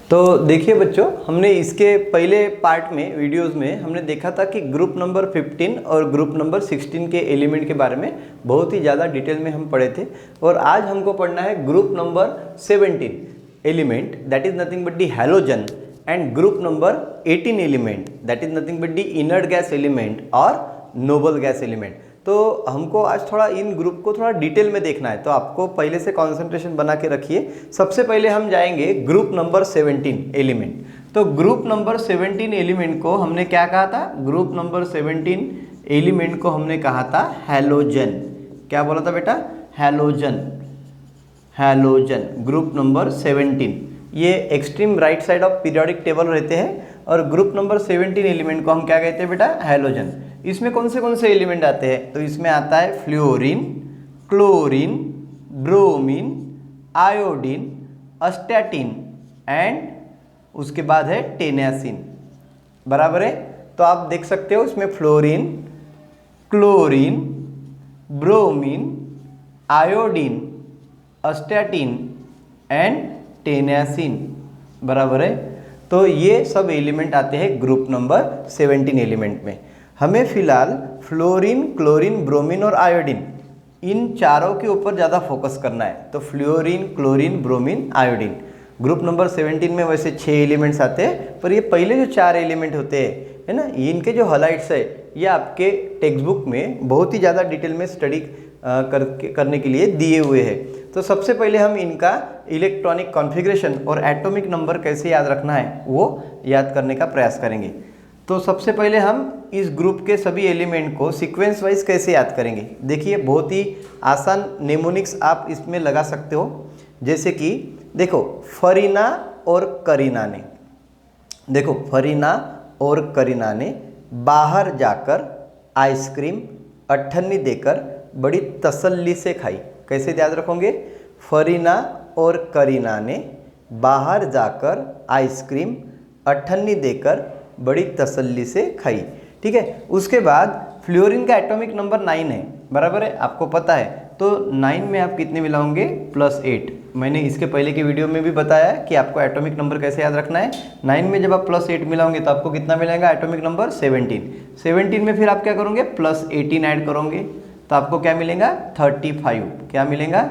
तो देखिए बच्चों, हमने इसके पहले पार्ट में वीडियोस में हमने देखा था कि ग्रुप नंबर 15 और ग्रुप नंबर 16 के एलिमेंट के बारे में बहुत ही ज़्यादा डिटेल में हम पढ़े थे। और आज हमको पढ़ना है group number 17 element, that is nothing but the halogen, and group number 18 element, that is nothing but the inert gas element और नोबल गैस एलिमेंट। तो हमको आज थोड़ा इन ग्रुप को थोड़ा डिटेल में देखना है, तो आपको पहले से कंसंट्रेशन बना के रखिए। सबसे पहले हम जाएंगे ग्रुप नंबर 17 एलिमेंट। तो ग्रुप नंबर 17 एलिमेंट को हमने क्या कहा था? ग्रुप नंबर 17 एलिमेंट को हमने कहा था हैलोजन। क्या बोला था बेटा? हैलोजन। हैलोजन ग्रुप नंबर 17, ये extreme right side of periodic table रहते हैं। और ग्रुप नंबर 17 एलिमेंट को हम क्या कहते हैं बेटा? हैलोजन। इसमें कौन से एलिमेंट आते हैं? तो इसमें आता है fluorine, chlorine, bromine, iodine, astatine and उसके बाद है टेनासिन। बराबर है? तो आप देख सकते हो इसमें fluorine, chlorine, bromine, iodine, astatine and tennessine. बराबर है? तो ये सब एलिमेंट आते हैं ग्रुप नंबर 17 एलिमेंट में। हमें फिलहाल फ्लोरीन, क्लोरीन, ब्रोमीन और आयोडीन, इन चारों के ऊपर ज़्यादा फोकस करना है। तो fluorine, chlorine, bromine, iodine group number 17 में वैसे 6 एलिमेंट्स आते हैं, पर ये पहले जो 4 एलिमेंट होते हैं, है ना, इनके जो हाइलाइट्स है ये आपके टेक्स्ट बुक में बहुत ही ज़्यादा डिटेल में स्टडी करने के लिए दिए हुए हैं। तो सबसे पहले हम इनका इलेक्ट्रॉनिक कॉन्फ़िगरेशन और एटॉमिक नंबर कैसे याद रखना है वो याद करने का प्रयास करेंगे। तो सबसे पहले हम इस ग्रुप के सभी एलिमेंट को सीक्वेंस वाइज कैसे याद करेंगे। देखिए, बहुत ही आसान नेमोनिक्स आप इसमें लगा सकते हो। जैसे कि देखो, फरीना और करीना ने, देखो फरीना और करीना ने बाहर जाकर आइसक्रीम अठन्नी देकर बड़ी तसल्ली से खाई। कैसे याद रखोगे? फरीना और करीना ने बाहर जाकर आइसक्रीम अठन्नी देकर बड़ी तसल्ली से खाई। ठीक है। उसके बाद फ्लोरीन का एटॉमिक नंबर 9 है। बराबर है? आपको पता है। तो 9 में आप कितने मिलाओगे? +8। मैंने इसके पहले की वीडियो में भी बताया कि आपको एटॉमिक नंबर कैसे याद रखना है। 9 में जब आप +8 मिलाओगे तो आपको कितना मिलेगा? Atomic number 17। 17 में फिर आप क्या करोगे? +18 ऐड करोगे तो आपको क्या मिलेगा? 35। क्या मिलेगा?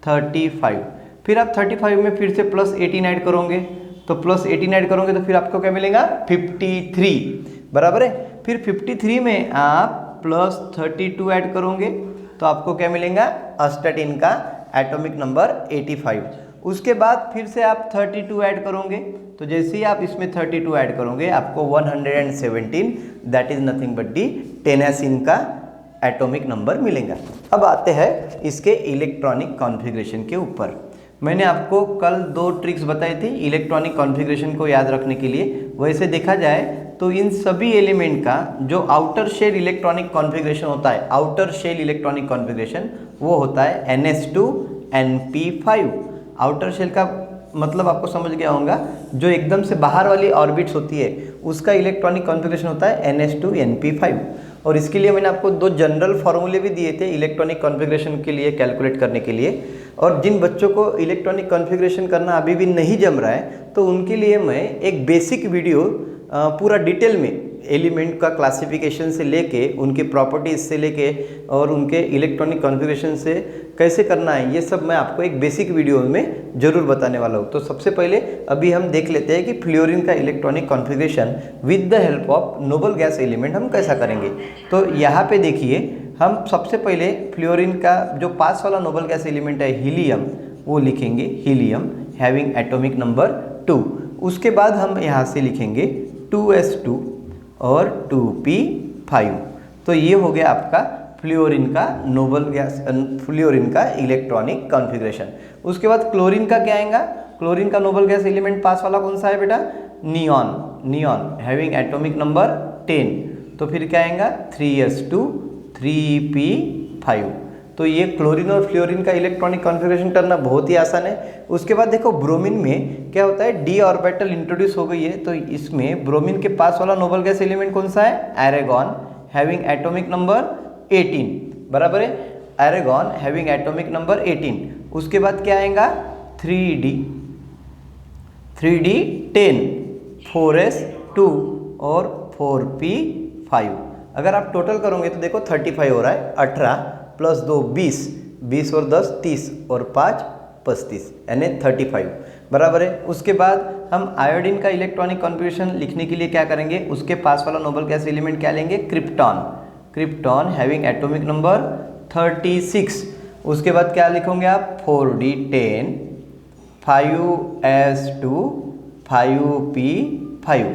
35। फिर आप 35 में फिर से +18 ऐड करोगे तो +18 ऐड करोगे तो फिर आपको क्या मिलेगा? 53। बराबर है? फिर 53 में आप +32 ऐड करोगे तो आपको क्या मिलेगा? अस्टैटिन का एटॉमिक नंबर 85। उसके बाद फिर से आप 32 ऐड करोगे तो जैसे ही आप इसमें 32 ऐड करोगे आपको 117, that is nothing but the tennessine का एटॉमिक नंबर मिलेगा। अब आते हैं इसके इलेक्ट्रॉनिक कॉन्फ़िगरेशन के ऊपर। मैंने आपको कल 2 ट्रिक्स बताई थी इलेक्ट्रॉनिक कॉन्फ़िगरेशन को याद रखने के लिए। वैसे देखा जाए तो इन सभी एलिमेंट का जो आउटर शेल इलेक्ट्रॉनिक कॉन्फ़िगरेशन होता है, आउटर शेल इलेक्ट्रॉनिक कॉन्फ़िगरेशन, वो होता है NH2NP5। आउटर शेल का मतलब आपको समझ गया होगा, जो एकदम से बाहर वाली ऑर्बिट्स होती है उसका इलेक्ट्रॉनिक कॉन्फ़िगरेशन होता है NH2NP5। और इसके लिए मैंने आपको 2 जनरल फार्मूले भी दिए थे इलेक्ट्रॉनिक कॉन्फ़िगरेशन के लिए, कैलकुलेट करने के लिए। और जिन बच्चों को इलेक्ट्रॉनिक कॉन्फ़िगरेशन करना अभी भी नहीं जम रहा है तो उनके लिए मैं एक बेसिक वीडियो पूरा डिटेल में एलिमेंट का क्लासिफिकेशन से लेके, उनके प्रॉपर्टीज से लेके और उनके इलेक्ट्रॉनिक कॉन्फ़िगरेशन से कैसे करना है, ये सब मैं आपको एक बेसिक वीडियो में ज़रूर बताने वाला हूँ। तो सबसे पहले अभी हम देख लेते हैं कि फ्लोरीन का electronic configuration with the help of noble gas element हम कैसा करेंगे। तो यहाँ पे देखिए, हम सबसे पहले फ्लोरीन का जो पास वाला नोबल गैस एलिमेंट है हीलियम, वो लिखेंगे हीलियम हैविंग एटॉमिक नंबर 2। उसके बाद हम यहाँ से लिखेंगे 2s2 और 2p5। तो ये हो गया आपका फ्लोरीन का नोबल गैस, फ्लोरीन का इलेक्ट्रॉनिक कॉन्फ़िगरेशन। उसके बाद क्लोरीन का क्या आएगा? क्लोरीन का नोबल गैस एलिमेंट पास वाला कौन सा है बेटा? Neon. Neon having atomic number 10। तो फिर क्या आएगा? 3s2 3p5। तो ये क्लोरीन और फ्लोरीन का इलेक्ट्रॉनिक कॉन्फ़िगरेशन करना बहुत ही आसान है। उसके बाद देखो, ब्रोमीन में क्या होता है? d ऑर्बिटल इंट्रोड्यूस हो गई है। तो इसमें ब्रोमीन के पास वाला नोबल गैस एलिमेंट कौन सा है? Argon having atomic number 18। बराबर है? Argon having atomic number 18। उसके बाद क्या आएगा? 3d 3D10, 4s2 और 4p5। अगर आप टोटल करोगे तो देखो 35 हो रहा है, 18 प्लस 2 20, 20 और 10 30 और 5 35, यानी 35 बराबर है। उसके बाद हम आयोडीन का इलेक्ट्रॉनिक कॉन्फ़िगरेशन लिखने के लिए क्या करेंगे, उसके पास वाला नोबल गैस एलिमेंट क्या लेंगे, krypton. Krypton having atomic number 36। उसके बाद क्या लिखोगे आप, 4d10, 5s2, 5p5।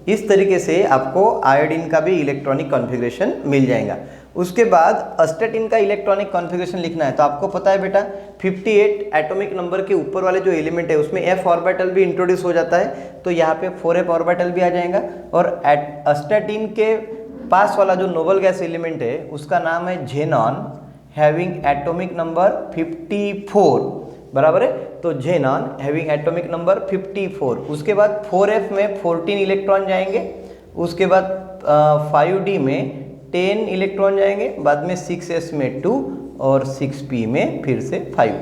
इस तरीके से आपको आयोडीन का भी इलेक्ट्रॉनिक कॉन्फ़िगरेशन मिल जाएगा। उसके बाद अस्टेटिन का इलेक्ट्रॉनिक कॉन्फ़िगरेशन लिखना है, तो आपको पता है बेटा 58 एटॉमिक नंबर के ऊपर वाले जो एलिमेंट है उसमें f ऑर्बिटल भी इंट्रोड्यूस हो जाता है, तो यहाँ पे 4f ऑर्बिटल भी आ जाएगा। और अस्टेटिन के पास वाला जो नोबल गैस एलिमेंट है उसका नाम है जेनॉन हैविंग एटॉमिक नंबर 54 बराबर है। तो जेनॉन हैविंग एटॉमिक नंबर 54। उसके बाद 4f में 14 इलेक्ट्रॉन जाएंगे, उसके बाद 5d में 10 इलेक्ट्रॉन जाएंगे, बाद में 6s में 2 और 6p में फिर से 5।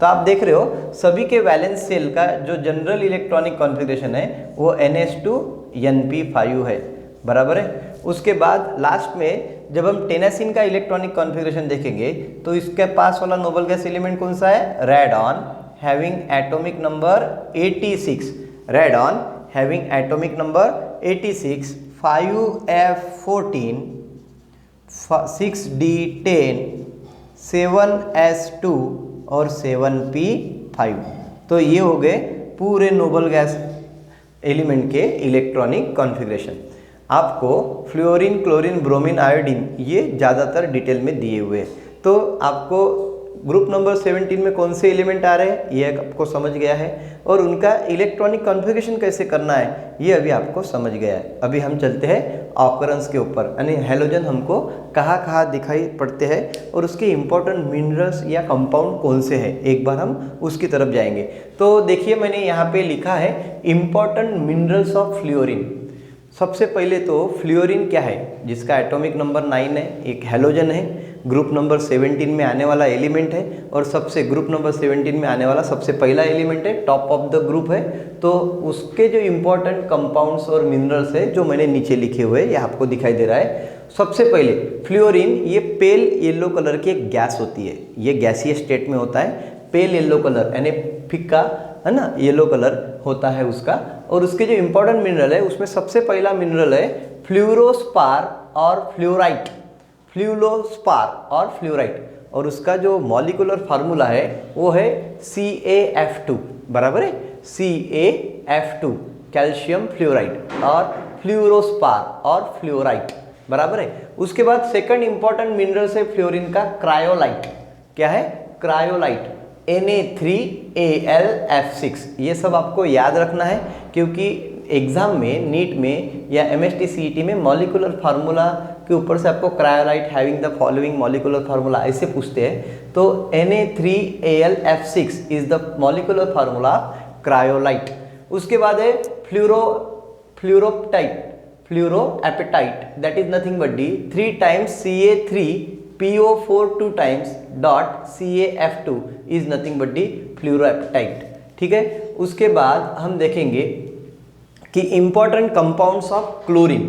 तो आप देख रहे हो सभी के वैलेंस सेल का जो जनरल इलेक्ट्रॉनिक कॉन्फ़िगरेशन है वो ns2np5 है बराबर है। उसके बाद लास्ट में जब हम टेनासिन का इलेक्ट्रॉनिक कॉन्फ़िगरेशन देखेंगे तो इसके पास वाला नोबल गैस एलिमेंट कौन सा है, radon having atomic number 86। Radon having atomic number 86, 5f14, 6d10, 7s2 और 7p5। तो ये हो गए पूरे नोबल गैस एलिमेंट के इलेक्ट्रॉनिक कॉन्फ़िगरेशन। आपको फ्लोरीन, क्लोरीन, ब्रोमीन, आयोडीन ये ज़्यादातर डिटेल में दिए हुए हैं। तो आपको ग्रुप नंबर 17 में कौन से एलिमेंट आ रहे हैं ये आपको समझ गया है, और उनका इलेक्ट्रॉनिक कॉन्फ़िगरेशन कैसे करना है ये अभी आपको समझ गया है। अभी हम चलते हैं ऑकरेंस के ऊपर, यानी हैलोजन हमको कहाँ कहाँ दिखाई पड़ते हैं और उसके इम्पोर्टेंट मिनरल्स या कंपाउंड कौन से हैं, एक बार हम उसकी तरफ जाएंगे। तो देखिए मैंने यहाँ पे लिखा है इम्पोर्टेंट मिनरल्स ऑफ फ्लोरीन। सबसे पहले तो फ्लोरीन क्या है, जिसका एटॉमिक नंबर 9 है, एक हैलोजन है, ग्रुप नंबर 17 में आने वाला एलिमेंट है, और सबसे ग्रुप नंबर 17 में आने वाला सबसे पहला एलिमेंट है, टॉप ऑफ द ग्रुप है। तो उसके जो इम्पोर्टेंट कंपाउंड्स और मिनरल्स है जो मैंने नीचे लिखे हुए ये आपको दिखाई दे रहा है। सबसे पहले फ्लोरीन ये पेल येलो कलर की एक गैस होती है, ये गैसीय स्टेट में होता है, पेल येलो कलर यानी फिक्का है ना, येलो कलर होता है उसका। और उसके जो इम्पोर्टेंट मिनरल है उसमें सबसे पहला मिनरल है फ्लोरोस्पार और फ्लोराइट। फ्लोरोस्पार और फ्लोराइट, और उसका जो मॉलिक्यूलर फार्मूला है वो है CaF2 बराबर है, CaF2 कैल्शियम फ्लोराइड, और फ्लोरोस्पार और फ्लोराइट बराबर है। उसके बाद सेकंड इंपॉर्टेंट मिनरल है फ्लोरीन का क्रायोलाइट। क्या है, क्रायोलाइट, Na3Al F6। ये सब आपको याद रखना है क्योंकि एग्जाम में, नीट में या MST CET में मॉलिक्यूलर फार्मूला के ऊपर से आपको cryolite having the following molecular formula ऐसे पूछते हैं। तो Na3Al F6 is the molecular formula cryolite. उसके बाद है fluoroapatite, that is nothing but 3 times Ca3PO4 2 times dot CaF2 is nothing but fluoroapatite. ठीक है। उसके बाद हम देखेंगे कि इंपॉर्टेंट कंपाउंड्स ऑफ क्लोरीन।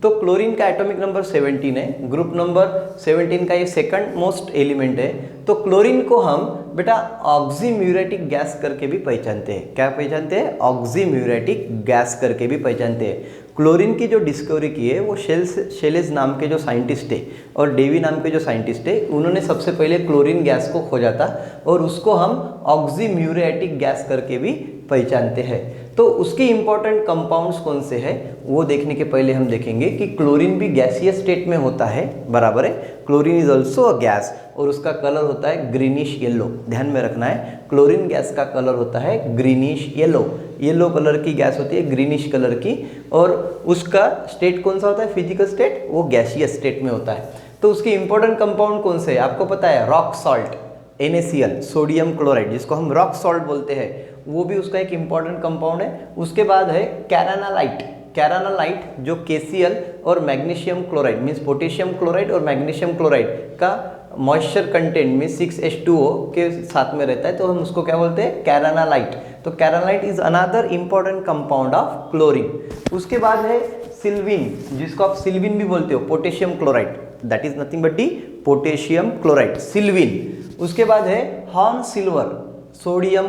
तो क्लोरीन का एटॉमिक नंबर 17 है, ग्रुप नंबर 17 का ये सेकंड मोस्ट एलिमेंट है। तो क्लोरीन को हम बेटा ऑक्सीम्यूरेटिक गैस करके भी पहचानते हैं। क्या पहचानते हैं, ऑक्सीम्यूरेटिक गैस करके भी पहचानते हैं। क्लोरीन की जो डिस्कवरी की है वो शेलेज नाम के जो साइंटिस्ट है और डेवी नाम के जो साइंटिस्ट है, उन्होंने सबसे पहले क्लोरीन गैस को खोजा था और उसको हम ऑक्सीम्यूरेटिक गैस करके भी पहचानते हैं। तो उसके इंपॉर्टेंट कंपाउंड्स कौन से हैं वो देखने के पहले हम देखेंगे कि क्लोरीन भी गैसीय स्टेट में होता है बराबर है। Chlorine is also a gas और उसका कलर होता है ग्रीनिश येलो। ध्यान में रखना है, क्लोरीन गैस का कलर होता है ग्रीनिश येलो। येलो कलर की गैस होती है, ग्रीनिश कलर की, और उसका स्टेट कौन सा होता है, फिजिकल स्टेट, वो गैसीय स्टेट में होता है। तो उसके इंपॉर्टेंट कंपाउंड कौन से है आपको पता है, rock salt NaCl, sodium chloride, जिसको हम रॉक सॉल्ट बोलते हैं, वो भी उसका एक इंपॉर्टेंट कंपाउंड है। उसके बाद है कैरानालाइट। कैरानालाइट जो KCl और magnesium chloride means potassium chloride और मैग्नीशियम क्लोराइड का मॉइस्चर कंटेंट में 6H2O के साथ में रहता है तो हम उसको क्या बोलते हैं, कैरानालाइट। तो carnallite is another important compound of chlorine. उसके बाद है सिल्वीन, जिसको आप सिल्वीन भी बोलते हो, potassium chloride, that is nothing but the potassium chloride, sylvine. उसके बाद है horn silver, sodium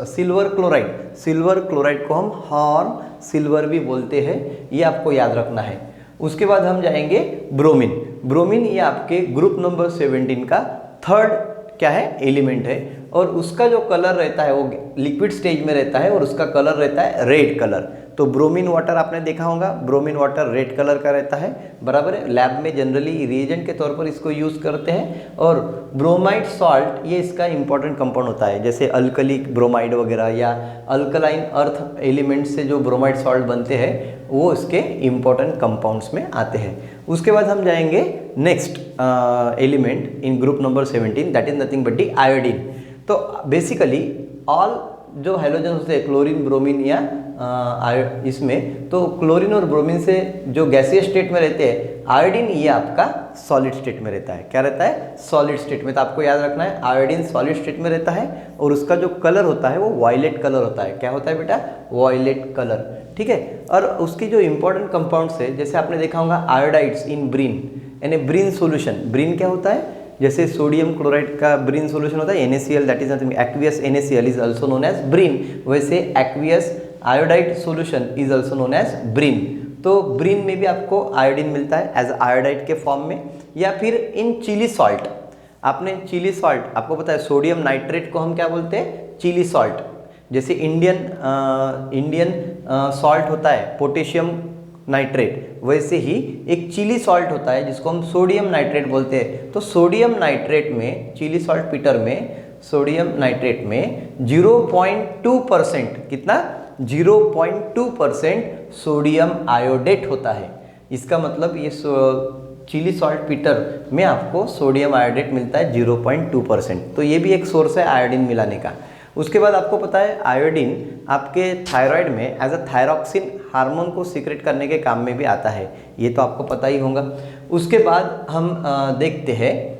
silver chloride, silver chloride को हम हॉर्न सिल्वर भी बोलते हैं, ये आपको याद रखना है। उसके बाद हम जाएंगे ब्रोमीन। ब्रोमीन ये आपके ग्रुप नंबर 17 का थर्ड क्या है, एलिमेंट है, और उसका जो कलर रहता है वो लिक्विड स्टेज में रहता है और उसका कलर रहता है रेड कलर। तो ब्रोमीन वाटर आपने देखा होगा, ब्रोमीन वाटर रेड कलर का रहता है, बराबर है। लैब में जनरली रिएजेंट के तौर पर इसको यूज़ करते हैं। और ब्रोमाइड सॉल्ट ये इसका इंपॉर्टेंट कंपाउंड होता है, जैसे अल्कलिक ब्रोमाइड वगैरह या अल्कलाइन अर्थ एलिमेंट से जो ब्रोमाइड सॉल्ट बनते हैं वो इसके इंपॉर्टेंट कंपाउंड्स में आते हैं। उसके बाद हम जाएंगे next element in group number 17, that is nothing but the iodine. तो बेसिकली ऑल जो हैलोजन होते हैं क्लोरीन, ब्रोमीन या इसमें, तो क्लोरीन और ब्रोमीन से जो गैसीय स्टेट में रहते हैं, आयोडीन ये आपका सॉलिड स्टेट में रहता है। क्या रहता है, सॉलिड स्टेट में। तो आपको याद रखना है आयोडीन सॉलिड स्टेट में रहता है और उसका जो कलर होता है वो वायलेट कलर होता है। क्या होता है बेटा, वायलेट कलर, ठीक है। और उसकी जो इंपॉर्टेंट कंपाउंड्स है, जैसे आपने देखा होगा आयोडाइड्स इन ब्रीन, यानी ब्रीन सोल्यूशन। ब्रीन क्या होता है, जैसे सोडियम क्लोराइड का ब्रीन सोल्यूशन होता है NaCl, that is nothing, aqueous NaCl is also known as brine. वैसे aqueous iodide solution is also known as brine. तो ब्रीन में भी आपको आयोडीन मिलता है एज आयोडाइड के फॉर्म में, या फिर इन चिली सॉल्ट। आपने चिली सॉल्ट, आपको पता है सोडियम नाइट्रेट को हम क्या बोलते हैं, चिली सॉल्ट। जैसे इंडियन सॉल्ट होता है पोटेशियम नाइट्रेट, वैसे ही एक चिली सॉल्ट होता है जिसको हम सोडियम नाइट्रेट बोलते हैं। तो सोडियम नाइट्रेट में, चिली सॉल्ट पीटर में, सोडियम नाइट्रेट में 0.2%, कितना, 0.2% सोडियम आयोडेट होता है। इसका मतलब ये चिली सॉल्ट पीटर में आपको सोडियम आयोडेट मिलता है 0.2%। तो ये भी एक सोर्स है आयोडीन मिलाने का। उसके बाद आपको पता है आयोडीन आपके थायराइड में एज अ थायरॉक्सिन हार्मोन को सीक्रेट करने के काम में भी आता है, ये तो आपको पता ही होगा। उसके बाद हम देखते हैं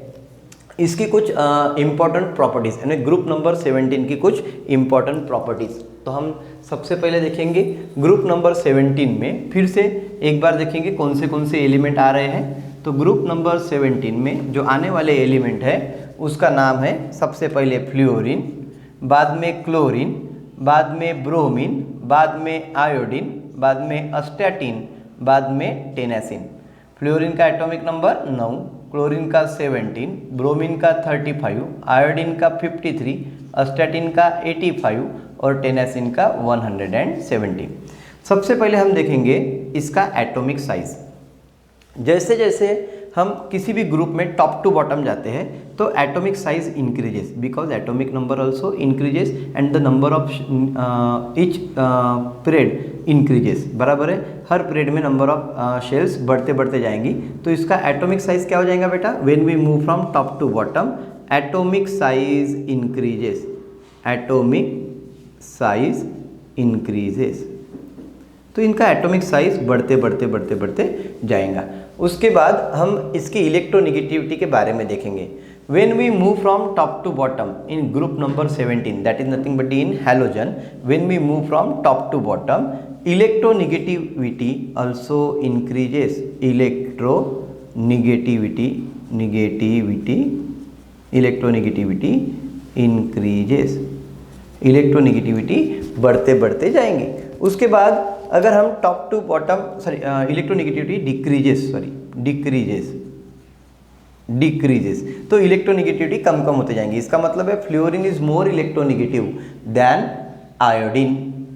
इसकी कुछ इम्पॉर्टेंट प्रॉपर्टीज़, यानी ग्रुप नंबर 17 की कुछ इम्पॉर्टेंट प्रॉपर्टीज़। तो हम सबसे पहले देखेंगे ग्रुप नंबर 17 में, फिर से एक बार देखेंगे कौन से एलिमेंट आ रहे हैं। तो ग्रुप नंबर 17 में जो आने वाले एलिमेंट है उसका नाम है सबसे पहले फ्लोरीन, बाद में क्लोरीन, बाद में ब्रोमीन, बाद में आयोडीन, बाद में अस्टैटिन, बाद में टेनासिन। फ्लोरीन का एटॉमिक नंबर 9, क्लोरीन का 17, ब्रोमीन का 35, आयोडीन का 53, अस्टैटिन का 85 और टेनासिन का 170। सबसे पहले हम देखेंगे इसका एटॉमिक साइज। जैसे जैसे हम किसी भी ग्रुप में टॉप टू बॉटम जाते हैं तो atomic size increases, because atomic number also increases and the number of each period increases, बराबर है। हर पीरियड में नंबर ऑफ शेल्स बढ़ते बढ़ते जाएंगी। तो इसका एटॉमिक साइज क्या हो जाएगा बेटा, when we move from top to bottom, atomic size increases, atomic size increases. तो इनका एटॉमिक साइज बढ़ते बढ़ते बढ़ते बढ़ते जाएगा। उसके बाद हम इसकी इलेक्ट्रोनेगेटिविटी के बारे में देखेंगे। When we move from top to bottom in group number 17, that is nothing but in halogen, when we move from top to bottom, electronegativity also increases. Electronegativity increases. Electronegativity बढ़ते बढ़ते जाएंगे। उसके बाद अगर हम top to bottom, electronegativity decreases, तो electronegativity कम कम होते जाएंगे। इसका मतलब है fluorine is more electronegative than iodine,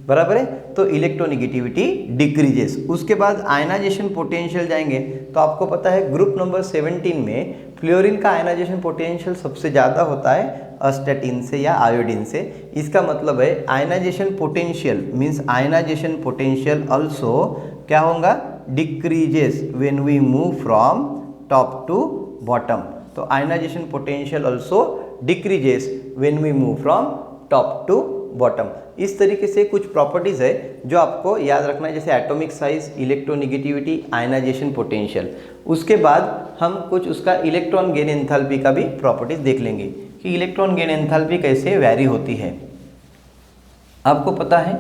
बराबर है। तो इलेक्ट्रोनेगेटिविटी डिक्रीजेस। उसके बाद आयनाइजेशन पोटेंशियल जाएंगे। तो आपको पता है ग्रुप नंबर 17 में फ्लोरीन का आयनाइजेशन पोटेंशियल सबसे ज़्यादा होता है अस्टैटिन से या आयोडीन से। इसका मतलब है ionization potential means ionization potential also क्या होगा, decreases when we move from top to bottom. तो ionization potential also decreases when we move from top to bottom. इस तरीके से कुछ प्रॉपर्टीज़ है जो आपको याद रखना है, जैसे atomic size, electronegativity, ionization potential. उसके बाद हम कुछ उसका इलेक्ट्रॉन गेन एंथैल्पी का भी प्रॉपर्टीज देख लेंगे कि इलेक्ट्रॉन गेन एंथैल्पी कैसे वैरी होती है। आपको पता है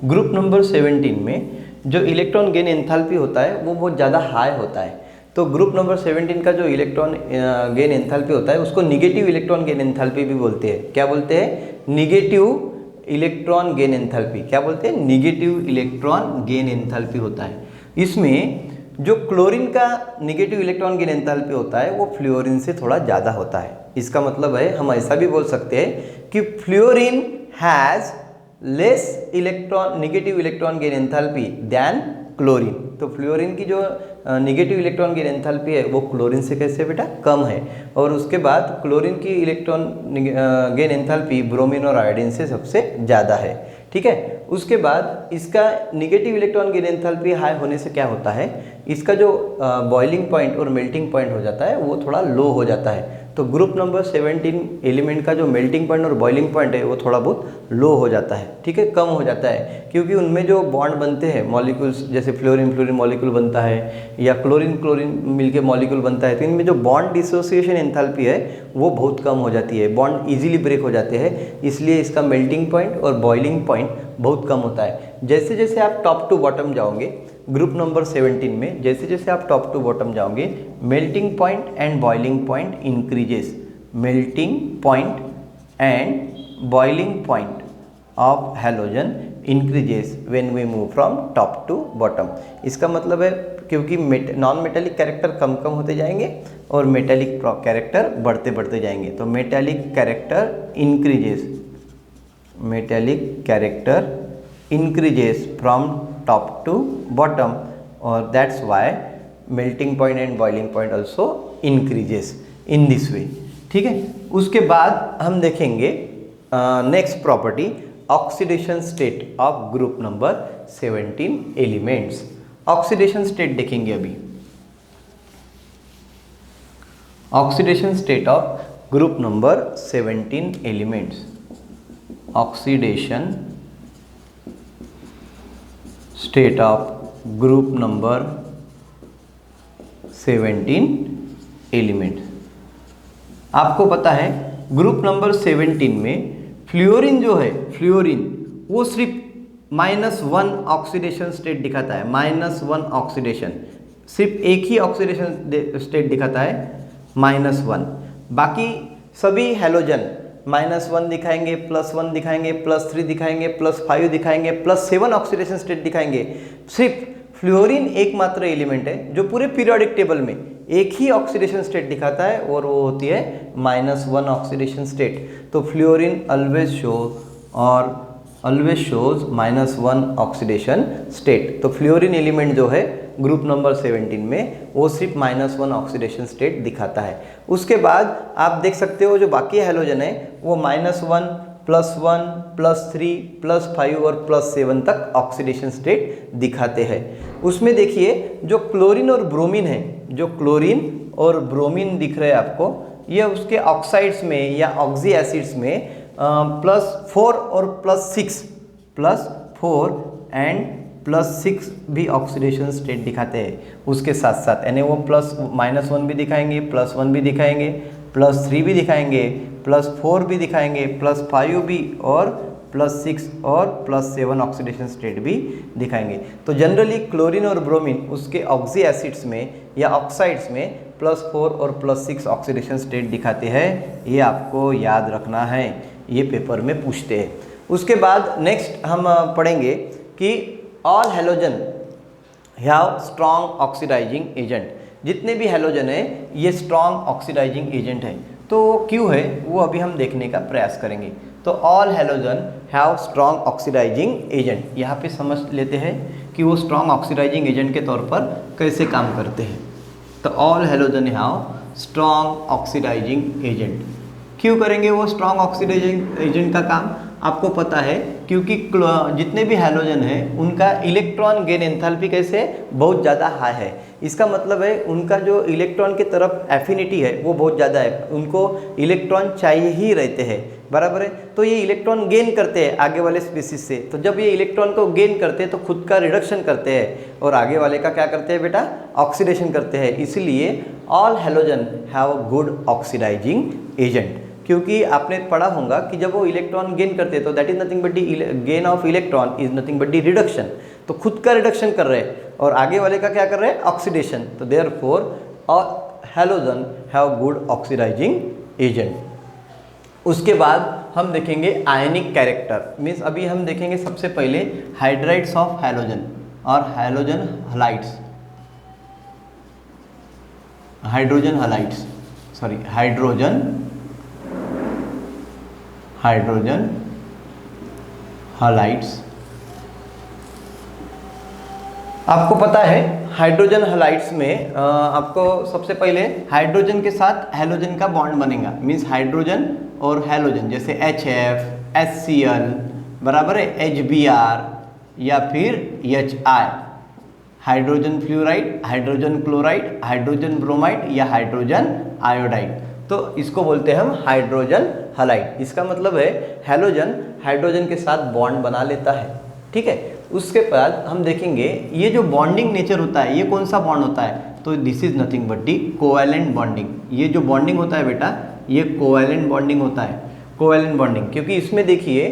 ग्रुप नंबर 17 में जो इलेक्ट्रॉन गेन एंथैल्पी होता है वो बहुत ज़्यादा हाई होता है। तो ग्रुप नंबर 17 का जो इलेक्ट्रॉन गेन एंथैल्पी होता है उसको निगेटिव इलेक्ट्रॉन गेन एंथैल्पी भी बोलते हैं। क्या बोलते हैं? Negative electron gain enthalpy. क्या बोलते हैं? निगेटिव इलेक्ट्रॉन गेन एंथैल्पी होता है। इसमें जो क्लोरीन का निगेटिव इलेक्ट्रॉन गेन एंथैल्पी होता है वो फ्लोरीन से थोड़ा ज़्यादा होता है। इसका मतलब है हम ऐसा भी बोल सकते हैं कि fluorine has less negative electron gain enthalpy than chlorine. तो फ्लोरीन की जो निगेटिव इलेक्ट्रॉन गेन एंथैल्पी है वो क्लोरीन से कैसे बेटा? कम है। और उसके बाद क्लोरीन की इलेक्ट्रॉन गेन एंथैल्पी ब्रोमीन और आयोडीन से सबसे ज़्यादा है। ठीक है। उसके बाद इसका negative electron gain enthalpy high होने से क्या होता है, इसका जो बॉइलिंग पॉइंट और मेल्टिंग पॉइंट हो जाता है वो थोड़ा लो हो जाता है। तो ग्रुप नंबर 17 एलिमेंट का जो मेल्टिंग पॉइंट और बॉइलिंग पॉइंट है वो थोड़ा बहुत लो हो जाता है। ठीक है, कम हो जाता है, क्योंकि उनमें जो बॉन्ड बनते हैं मॉलिक्यूल्स, जैसे फ्लोरीन फ्लोरीन मॉलिक्यूल बनता है या क्लोरीन क्लोरीन मिलके मॉलिक्यूल बनता है, तो इनमें जो बॉन्ड डिसोसिएशन एंथैल्पी है वो बहुत कम हो जाती है, बॉन्ड इजीली ब्रेक हो जाते हैं, इसलिए इसका मेल्टिंग पॉइंट और बॉइलिंग पॉइंट बहुत कम होता है। जैसे जैसे आप टॉप टू बॉटम जाओगे ग्रुप नंबर 17 में, जैसे जैसे आप टॉप टू बॉटम जाओगे, melting point and boiling point increases. Melting point and boiling point of halogen increases when we move from top to bottom. इसका मतलब है क्योंकि नॉन मेटेलिक कैरेक्टर कम कम होते जाएंगे और मेटेलिक कैरेक्टर बढ़ते बढ़ते जाएंगे। तो metallic character increases, metallic character increases from top to bottom, और that's why melting point and boiling point also increases in this way. ठीक है। उसके बाद हम देखेंगे next property, oxidation state of group number 17 elements. Oxidation state देखेंगे अभी। Oxidation state of group number 17 elements. Oxidation state of group number 17 elements. आपको पता है ग्रुप नंबर 17 में फ्लोरीन जो है, फ्लोरीन वो सिर्फ -1 ऑक्सीडेशन स्टेट दिखाता है। -1 ऑक्सीडेशन, सिर्फ एक ही ऑक्सीडेशन स्टेट दिखाता है, -1। बाकी सभी हैलोजन -1 दिखाएंगे, +1 दिखाएंगे, +3 दिखाएंगे, +5 दिखाएंगे, +7 ऑक्सीडेशन स्टेट दिखाएंगे। सिर्फ फ्लोरीन एकमात्र एलिमेंट है जो पूरे पीरियोडिक टेबल में एक ही ऑक्सीडेशन स्टेट दिखाता है और वो होती है -1 ऑक्सीडेशन स्टेट। तो fluorine always shows -1 oxidation state. तो फ्लोरीन एलिमेंट जो है ग्रुप नंबर 17 में वो सिर्फ -1 ऑक्सीडेशन स्टेट दिखाता है। उसके बाद आप देख सकते हो जो बाकी हैलोजन है वो -1, +1, +3, +5 और +7 तक ऑक्सीडेशन स्टेट दिखाते हैं। उसमें देखिए जो क्लोरीन और ब्रोमीन है, जो क्लोरीन और ब्रोमीन दिख रहे हैं आपको, ये उसके ऑक्साइड्स में या ऑक्सी एसिड्स में +4 और +4 एंड +6 भी ऑक्सीडेशन स्टेट दिखाते हैं। उसके साथ साथ यानी वो -1 भी दिखाएंगे, +1 भी दिखाएंगे, +3 भी दिखाएंगे, +4 भी दिखाएंगे, +5 भी, और +6 और +7 ऑक्सीडेशन स्टेट भी दिखाएंगे। तो जनरली क्लोरीन और ब्रोमीन उसके ऑक्सी एसिड्स में या ऑक्साइड्स में +4 और +6 ऑक्सीडेशन स्टेट दिखाते हैं। ये आपको याद रखना है, ये पेपर में पूछते हैं। उसके बाद नेक्स्ट हम पढ़ेंगे कि all halogen have strong oxidizing agent. जितने भी हैलोजन है ये स्ट्रॉन्ग ऑक्सीडाइजिंग एजेंट है। तो क्यों है वो अभी हम देखने का प्रयास करेंगे। तो all halogen have strong oxidizing agent, यहाँ पे समझ लेते हैं कि वो स्ट्रॉन्ग ऑक्सीडाइजिंग एजेंट के तौर पर कैसे काम करते हैं। तो all halogen have strong oxidizing agent. क्यों करेंगे वो स्ट्रॉन्ग ऑक्सीडाइजिंग एजेंट का काम? आपको पता है क्योंकि जितने भी हैलोजन हैं उनका इलेक्ट्रॉन गेन एंथैल्पी कैसे है, बहुत ज़्यादा हाई है। इसका मतलब है उनका जो इलेक्ट्रॉन की तरफ एफिनिटी है वो बहुत ज़्यादा है, उनको इलेक्ट्रॉन चाहिए ही रहते हैं, बराबर है। तो ये इलेक्ट्रॉन गेन करते हैं आगे वाले स्पीसीज से, तो जब ये इलेक्ट्रॉन को गेन करते हैं तो खुद का रिडक्शन करते हैं और आगे वाले का क्या करते हैं बेटा, ऑक्सीडेशन करते हैं। इसलिए all halogen have a good oxidizing agent, क्योंकि आपने पढ़ा होगा कि जब वो इलेक्ट्रॉन गेन करते हैं तो that is nothing but the gain of electron is nothing but the reduction, तो खुद का रिडक्शन कर रहे हैं और आगे वाले का क्या कर रहे हैं, ऑक्सीडेशन। तो therefore halogen have good oxidizing agent. उसके बाद हम देखेंगे आयनिक कैरेक्टर, मीन्स अभी हम देखेंगे सबसे पहले हाइड्राइड्स ऑफ हैलोजन और halogen halides, hydrogen halides, sorry hydrogen halides. आपको पता है हाइड्रोजन हलाइड्स में आपको सबसे पहले हाइड्रोजन के साथ हैलोजन का बॉन्ड बनेगा, मीन्स हाइड्रोजन और हैलोजन, जैसे HF, HCl बराबर है HBr या फिर HI, hydrogen fluoride, hydrogen chloride, hydrogen bromide या हाइड्रोजन आयोडाइड, तो इसको बोलते हैं हम हाइड्रोजन हलाइड। इसका मतलब है हैलोजन हाइड्रोजन के साथ बॉन्ड बना लेता है, ठीक है। उसके बाद हम देखेंगे ये जो बॉन्डिंग नेचर होता है, ये कौन सा बॉन्ड होता है, तो this is nothing but the covalent bonding. ये जो बॉन्डिंग होता है बेटा, ये कोवैलेंट बॉन्डिंग होता है, कोवैलेंट बॉन्डिंग, क्योंकि इसमें देखिए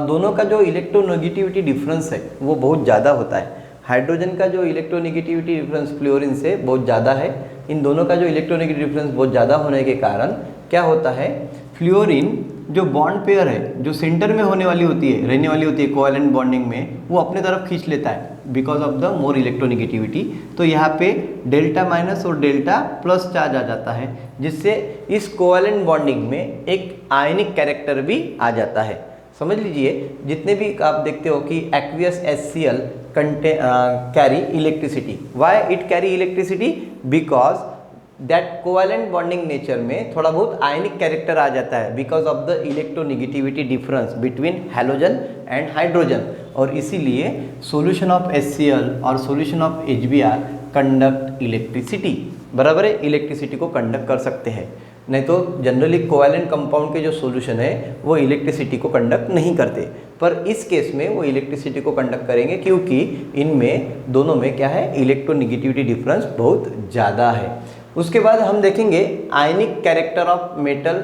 दोनों का जो इलेक्ट्रोनेगेटिविटी डिफरेंस है वो बहुत ज़्यादा होता है। हाइड्रोजन का जो इलेक्ट्रोनेगेटिविटी डिफरेंस फ्लोरीन से बहुत ज़्यादा है, इन दोनों का जो इलेक्ट्रोनेगेटिव डिफरेंस बहुत ज़्यादा होने के कारण क्या होता है, फ्लोरीन जो बॉन्ड पेयर है जो सेंटर में होने वाली होती है, रहने वाली होती है कोवैलेंट बॉन्डिंग में, वो अपने तरफ खींच लेता है because of the more electronegativity. तो यहाँ पे डेल्टा माइनस और डेल्टा प्लस चार्ज आ जाता है, जिससे इस कोवैलेंट बॉन्डिंग में एक आयनिक कैरेक्टर भी आ जाता है। समझ लीजिए जितने भी आप देखते हो कि aqueous HCl carry electricity, why it carry electricity, because that covalent bonding nature में थोड़ा बहुत आयनिक कैरेक्टर आ जाता है because of the electronegativity difference between halogen and hydrogen, और इसीलिए सॉल्यूशन ऑफ HCl और solution of HBr conduct electricity, बराबर है, इलेक्ट्रिसिटी को कंडक्ट कर सकते हैं। नहीं तो जनरली कोवैलेंट कंपाउंड के जो सॉल्यूशन है वो इलेक्ट्रिसिटी को कंडक्ट नहीं करते, पर इस केस में वो इलेक्ट्रिसिटी को कंडक्ट करेंगे क्योंकि इनमें दोनों में क्या है, इलेक्ट्रोनेगेटिविटी डिफरेंस बहुत ज़्यादा है। उसके बाद हम देखेंगे आयनिक character of metal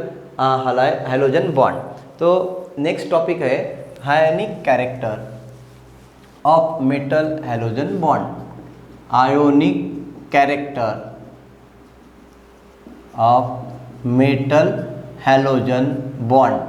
halogen bond. तो नेक्स्ट टॉपिक है आयनिक character of metal halogen bond, ionic character of metal halogen bond.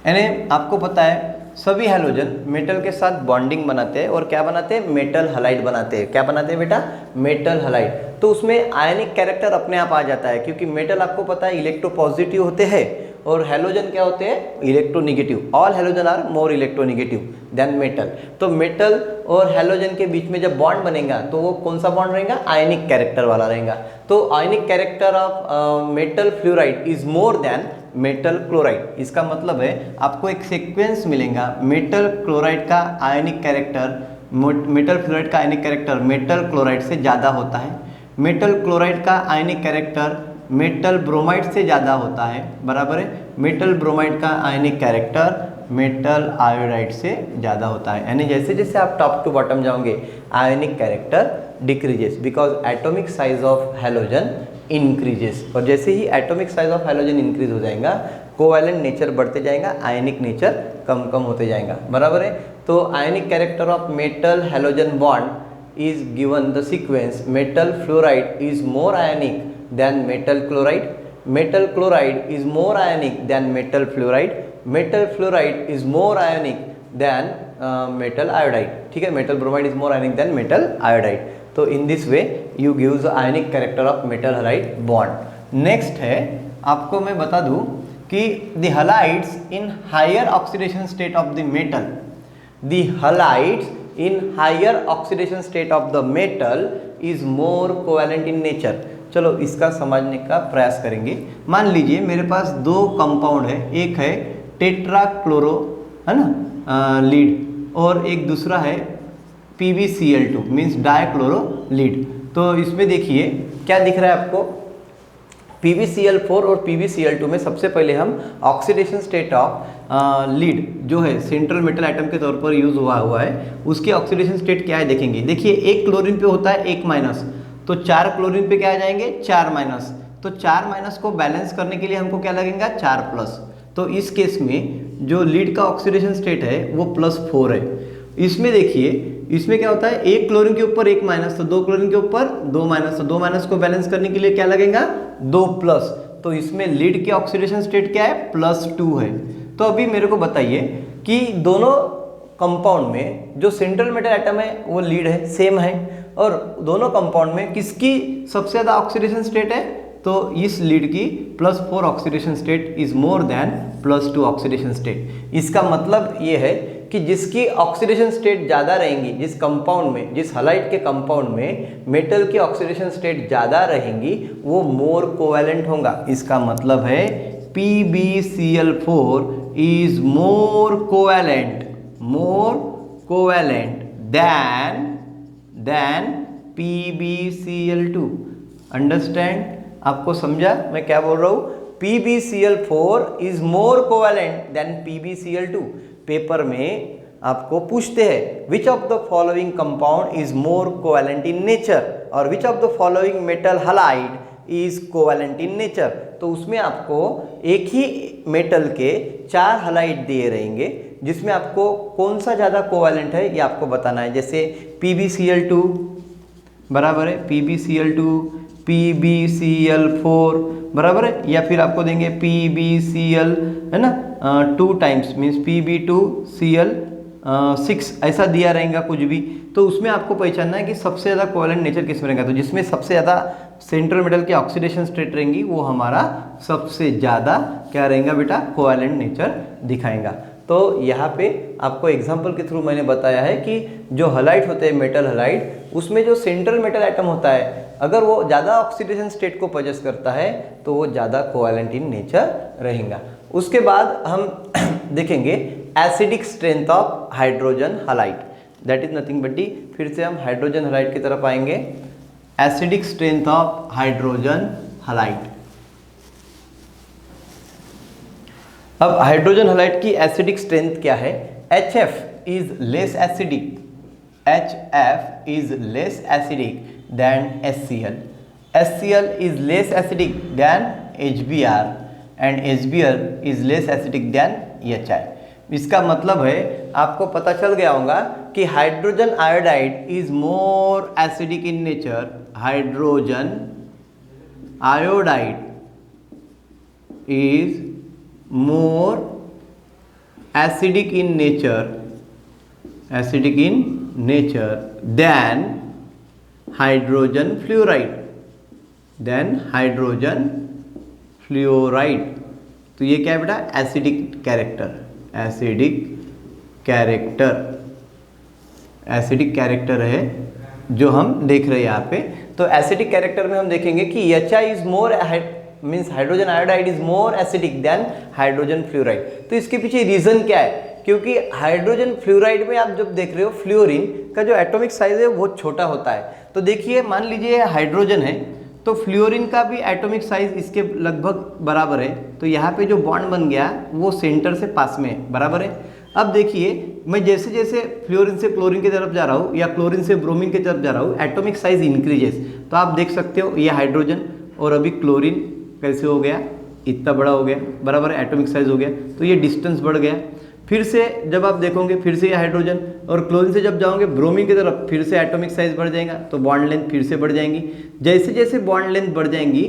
यानी आपको पता है सभी हैलोजन मेटल के साथ बॉन्डिंग बनाते हैं और क्या बनाते हैं, मेटल हलाइड बनाते हैं। क्या बनाते हैं बेटा, मेटल हलाइड। तो उसमें आयनिक कैरेक्टर अपने आप आ जाता है क्योंकि मेटल आपको पता है इलेक्ट्रोपॉजिटिव होते हैं और हैलोजन क्या होते हैं, electronegative. All halogen are more electronegative than metal. तो मेटल और हैलोजन के बीच में जब बॉन्ड बनेगा तो वो कौन सा बॉन्ड रहेगा, आयनिक कैरेक्टर वाला रहेगा। तो ionic character of metal fluoride is more than metal chloride. इसका मतलब है आपको एक सीक्वेंस मिलेगा, मेटल क्लोराइड का आयनिक कैरेक्टर, मेटल फ्लोराइड का आयनिक कैरेक्टर मेटल क्लोराइड से ज़्यादा होता है, मेटल क्लोराइड का आयनिक कैरेक्टर मेटल ब्रोमाइड से ज़्यादा होता है, बराबर है, मेटल ब्रोमाइड का आयनिक कैरेक्टर मेटल आयोडाइड से ज़्यादा होता है। यानी जैसे जैसे आप टॉप टू बॉटम जाओगे ionic character decreases because atomic size of halogen increases, और जैसे ही atomic size of halogen increase हो जाएगा कोवैलेंट नेचर बढ़ते जाएगा, आयनिक नेचर कम कम होते जाएगा, बराबर है। तो ionic character of metal halogen bond is given the sequence metal fluoride is more ionic than metal chloride, metal chloride is more ionic than metal fluoride, metal fluoride is more ionic than metal iodide, ठीक है, metal bromide is more ionic than metal iodide. तो in this way you gives the ionic character of metal halide bond. Next है, आपको मैं बता दूं कि the halides in higher oxidation state of the metal, the halides in higher oxidation state of the metal is more covalent in nature. चलो इसका समझने का प्रयास करेंगे। मान लीजिए मेरे पास दो कंपाउंड है, एक है टेट्राक्लोरो है ना लीड और एक दूसरा है PbCl2 मीन्स डाइक्लोरो लीड। तो इसमें देखिए क्या दिख रहा है आपको, PbCl4 और PbCl2 में सबसे पहले हम ऑक्सीडेशन स्टेट ऑफ लीड जो है सेंट्रल मेटल आइटम के तौर पर यूज हुआ है, उसके ऑक्सीडेशन स्टेट क्या है देखेंगे। देखिए एक क्लोरीन पे होता है 1 माइनस, तो 4 क्लोरीन पे क्या आ जाएंगे 4 माइनस, तो 4 माइनस को बैलेंस करने के लिए हमको क्या लगेगा 4 प्लस। तो इस केस में जो लीड का ऑक्सीडेशन स्टेट है वो +4 है। इसमें देखिए इसमें क्या होता है, एक क्लोरीन के ऊपर 1 माइनस, तो 2 क्लोरीन के ऊपर 2 माइनस, तो 2 माइनस को बैलेंस करने के लिए क्या लगेगा 2 प्लस। तो इसमें लीड के ऑक्सीडेशन स्टेट क्या है +2 है। तो अभी मेरे को बताइए कि दोनों कंपाउंड में जो सेंट्रल मेटल आइटम है वो लीड है, सेम है, और दोनों कंपाउंड में किसकी सबसे ज़्यादा ऑक्सीडेशन स्टेट है, तो इस लीड की +4 oxidation state is more than +2 oxidation state. इसका मतलब ये है कि जिसकी ऑक्सीडेशन स्टेट ज़्यादा रहेंगी, जिस कंपाउंड में, जिस हलाइड के कंपाउंड में मेटल की ऑक्सीडेशन स्टेट ज़्यादा रहेंगी वो मोर कोवैलेंट होगा। इसका मतलब है PbCl4 is more covalent than PbCl2। Understand? आपको समझा मैं क्या बोल रहा हूँ? PbCl4 is more covalent than PbCl2। Paper में आपको पूछते हैं which of the following compound is more covalent in nature और which of the following metal halide is covalent in nature. तो उसमें आपको एक ही मेटल के 4 हलाइड दिए रहेंगे जिसमें आपको कौन सा ज़्यादा कोवैलेंट है ये आपको बताना है। जैसे PbCl2 बराबर है PbCl2, PbCl4 बराबर है, या फिर आपको देंगे PbCl है ना 2 टाइम्स मीन्स Pb2Cl6 ऐसा दिया रहेगा कुछ भी। तो उसमें आपको पहचानना है कि सबसे ज़्यादा कोवैलेंट नेचर किसमें रहेगा। तो जिसमें सबसे ज़्यादा सेंट्रल मेटल की ऑक्सीडेशन स्टेट रहेंगी वो हमारा सबसे ज़्यादा क्या रहेगा बेटा कोवैलेंट नेचर दिखाएगा। तो यहाँ पे आपको एग्जाम्पल के थ्रू मैंने बताया है कि जो हलाइड होते हैं मेटल हलाइड, उसमें जो सेंट्रल मेटल आइटम होता है अगर वो ज़्यादा ऑक्सीडेशन स्टेट को पजेस करता है तो वो ज़्यादा कोवैलेंट इन नेचर रहेगा। उसके बाद हम देखेंगे acidic strength of hydrogen halide, that is nothing but D. फिर से हम हाइड्रोजन हलाइड की तरफ आएंगे। Acidic strength of hydrogen halide. अब हाइड्रोजन हलाइड की एसिडिक स्ट्रेंथ क्या है? HF is less acidic, HF is less acidic then HCl, HCl is less acidic than HBr and HBr is less acidic than HI। इसका मतलब है आपको पता चल गया होगा कि hydrogen iodide is more acidic in nature, hydrogen iodide is more acidic in nature than hydrogen fluoride. तो ये क्या है बेटा एसिडिक कैरेक्टर है जो हम देख रहे हैं यहाँ पे। तो एसिडिक कैरेक्टर में हम देखेंगे कि HI is more means hydrogen iodide is more acidic then hydrogen fluoride. तो इसके पीछे रीजन क्या है? क्योंकि हाइड्रोजन फ्लोराइड में आप जब देख रहे हो फ्लोरीन का जो एटॉमिक साइज है वो छोटा होता है। तो देखिए मान लीजिए हाइड्रोजन है तो फ्लोरीन का भी एटॉमिक साइज इसके लगभग बराबर है। तो यहाँ पे जो बॉन्ड बन गया वो सेंटर से पास में है, बराबर है। अब देखिए मैं जैसे जैसे फ्लोरीन से क्लोरीन की तरफ जा रहा हूँ या क्लोरीन से ब्रोमीन की तरफ जा रहा हूँ एटॉमिक साइज इंक्रीजेस। तो आप देख सकते हो ये हाइड्रोजन और अभी क्लोरीन कैसे हो गया, इतना बड़ा हो गया, बराबर है, एटॉमिक साइज हो गया। तो ये डिस्टेंस बढ़ गया। फिर से जब आप देखोगे फिर से ये हाइड्रोजन और क्लोरीन से जब जाओगे ब्रोमीन की तरफ फिर से एटॉमिक साइज बढ़ जाएगा, तो बॉन्ड लेंथ फिर से बढ़ जाएंगी। जैसे जैसे बॉन्ड लेंथ बढ़ जाएंगी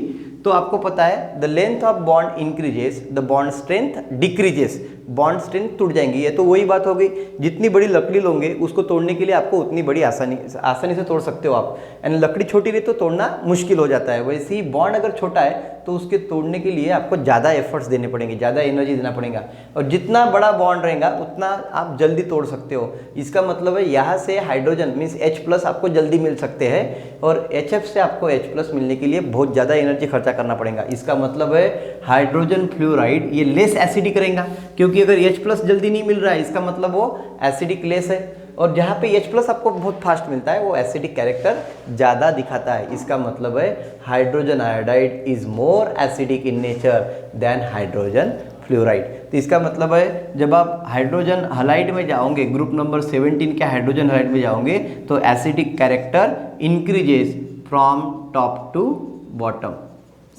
तो आपको पता है the length of bond increases the bond strength decreases. Bond strength टूट जाएंगी। ये तो वही बात हो गई, जितनी बड़ी लकड़ी लोगे उसको तोड़ने के लिए आपको उतनी बड़ी आसानी से तोड़ सकते हो आप, यानी लकड़ी छोटी रही तो तोड़ना मुश्किल हो जाता है। वैसे ही बॉन्ड अगर छोटा है तो उसके तोड़ने के लिए आपको ज़्यादा एफर्ट्स देने पड़ेंगे, ज़्यादा एनर्जी देना पड़ेगा, और जितना बड़ा बॉन्ड रहेगा उतना आप जल्दी तोड़ सकते हो। इसका मतलब है यहाँ से हाइड्रोजन मीन्स H+ आपको जल्दी मिल सकते हैं, और HF से आपको H+ मिलने के लिए बहुत ज़्यादा एनर्जी खर्चा करना पड़ेगा। इसका मतलब है हाइड्रोजन फ्लोराइड ये लेस एसिडिक रहेगा, क्योंकि अगर H+ जल्दी नहीं मिल रहा है इसका मतलब वो एसिडिक लेस है, और जहाँ पे H+ आपको बहुत फास्ट मिलता है वो एसिडिक कैरेक्टर ज़्यादा दिखाता है। इसका मतलब है hydrogen iodide is more acidic in nature than hydrogen fluoride. तो इसका मतलब है जब आप हाइड्रोजन हलाइड में जाओगे, ग्रुप नंबर 17 के हाइड्रोजन हलाइड में जाओगे, तो acidic character increases from top to bottom.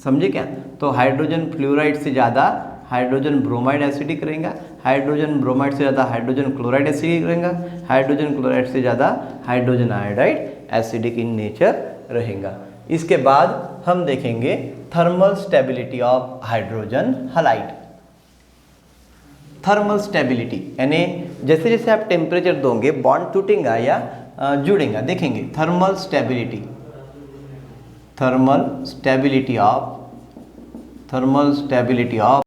समझे क्या? तो हाइड्रोजन फ्लोराइड से ज़्यादा हाइड्रोजन ब्रोमाइड एसिडिक रहेगा, हाइड्रोजन ब्रोमाइड से ज़्यादा हाइड्रोजन क्लोराइड एसिडिक रहेगा, हाइड्रोजन क्लोराइड से ज़्यादा hydrogen iodide acidic in nature रहेगा। इसके बाद हम देखेंगे thermal stability of hydrogen halide. Thermal stability यानी जैसे जैसे आप टेम्परेचर दोगे बॉन्ड टूटेगा या जुड़ेगा। देखेंगे थर्मल स्टेबिलिटी ऑफ